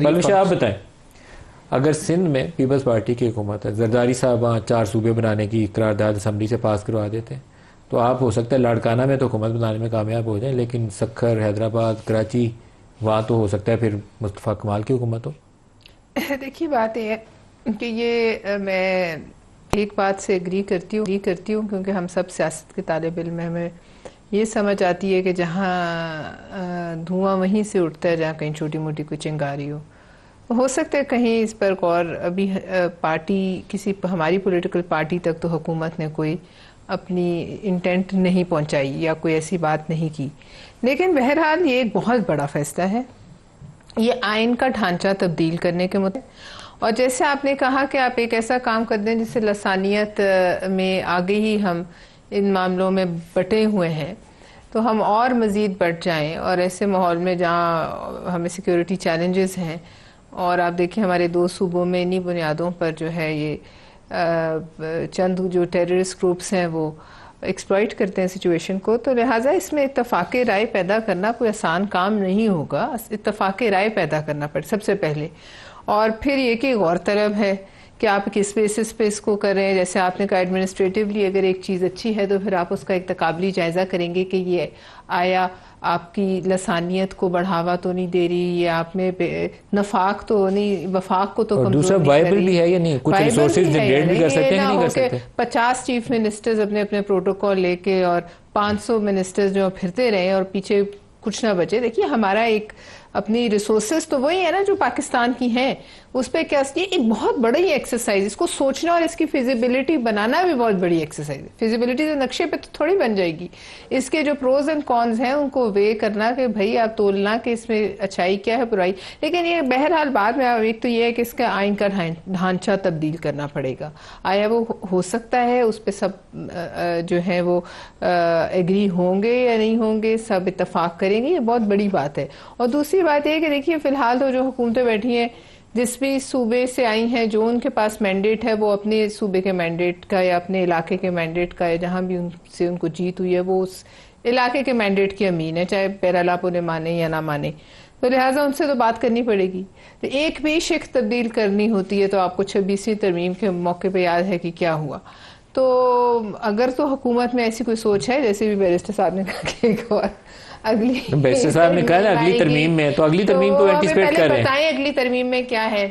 پلوش آپ بتائیں، اگر سندھ میں پیپلز پارٹی کی حکومت ہے، زرداری صاحب وہاں 4 صوبے بنانے کی قرارداد اسمبلی سے پاس کروا دیتے ہیں، تو آپ ہو سکتا ہے لاڑکانہ میں تو حکومت بنانے میں کامیاب ہو جائیں، لیکن سکھر، حیدرآباد، کراچی، وہاں تو ہو سکتا ہے پھر مصطفیٰ کمال کی حکومت ہو۔ دیکھیے بات یہ ہے کہ یہ میں ایک بات سے اگری کرتی ہوں کیونکہ ہم سب سیاست کے طالب علم ہیں، ہمیں یہ سمجھ آتی ہے کہ جہاں دھواں وہیں سے اٹھتا ہے جہاں کہیں چھوٹی موٹی کوئی چنگاری ہو سکتا ہے کہیں اس پر غور ابھی پارٹی کسی ہماری پولیٹیکل پارٹی تک تو حکومت نے کوئی اپنی انٹینٹ نہیں پہنچائی یا کوئی ایسی بات نہیں کی، لیکن بہرحال یہ ایک بہت بڑا فیصلہ ہے، یہ آئین کا ڈھانچہ تبدیل کرنے کے مطابق، اور جیسے آپ نے کہا کہ آپ ایک ایسا کام کر دیں جس سے لسانیت میں آگے ہی ہم ان معاملوں میں بٹے ہوئے ہیں تو ہم اور مزید بڑھ جائیں، اور ایسے ماحول میں جہاں ہمیں سیکیورٹی چیلنجز ہیں، اور آپ دیکھیں ہمارے 2 صوبوں میں انہی بنیادوں پر جو ہے یہ چند جو ٹیررسٹ گروپس ہیں وہ ایکسپلائٹ کرتے ہیں سچویشن کو، تو لہٰذا اس میں اتفاق رائے پیدا کرنا کوئی آسان کام نہیں ہوگا، اتفاق رائے پیدا کرنا پڑے سب سے پہلے، اور پھر یہ کہ غور طلب ہے کہ آپ کس بیسس پہ اس کو کریں، جیسے آپ نے کہا ایڈمنسٹریٹیولی اگر ایک چیز اچھی ہے تو پھر آپ اس کا ایک تقابلی جائزہ کریں گے کہ یہ آیا آپ کی لسانیت کو بڑھاوا تو نہیں دے رہی، یہ آپ میں نفاق تو نہیں، وفاق کو تو اور کمزور دوسرا نہیں کر وائبل رہی، بھی ہے یا نہیں، کچھ ریسورسز جنریٹ بھی کر سکتے ہیں نہیں کر سکتے۔ 50 چیف منسٹرز اپنے اپنے پروٹوکول لے کے اور 500 منسٹرز جو پھرتے رہے اور پیچھے کچھ نہ بچے۔ دیکھیے ہمارا ایک اپنی ریسورسز تو وہی ہے نا جو پاکستان کی ہیں، اس پہ کیا ایک بہت بڑی ایکسرسائز، اس کو سوچنا اور اس کی فیزیبلٹی بنانا بھی بہت بڑی ایکسرسائز ہے۔ فیزیبلٹی تو نقشے پہ تو تھوڑی بن جائے گی، اس کے جو پروز اینڈ کونز ہیں ان کو وے کرنا کہ بھائی آپ تولنا کہ اس میں اچھائی کیا ہے برائی، لیکن یہ بہرحال بعد میں ایک تو یہ ہے کہ اس کا آئین کا ڈھانچہ تبدیل کرنا پڑے گا، آیا وہ ہو سکتا ہے اس پہ سب جو ہے وہ ایگری ہوں گے یا نہیں ہوں گے، سب اتفاق کریں گے، یہ بہت بڑی بات ہے۔ اور دوسری بات یہ کہ دیکھیے فی الحال تو جو حکومتیں بیٹھی ہیں جس بھی صوبے سے آئی ہیں، جو ان کے پاس مینڈیٹ ہے وہ اپنے صوبے کے مینڈیٹ کا یا اپنے علاقے کے مینڈیٹ کا، یا جہاں بھی ان سے ان کو جیت ہوئی ہے وہ اس علاقے کے مینڈیٹ کی امین ہے، چاہے پیرالاپ انہیں مانے یا نہ مانے، تو لہٰذا ان سے تو بات کرنی پڑے گی۔ تو ایک بھی شق تبدیل کرنی ہوتی ہے تو آپ کو 26ویں ترمیم کے موقع پہ یاد ہے کہ کیا ہوا، تو اگر تو حکومت میں ایسی کوئی سوچ ہے، جیسے بھی بیرسٹر صاحب نے کہا کہ ایک اور اگلی بیرسٹر صاحب نے کہا نا اگلی ترمیم میں، تو اگلی ترمیم کو اینٹیسپیٹ کر رہے ہیں۔ بتائیں اگلی ترمیم میں کیا ہے۔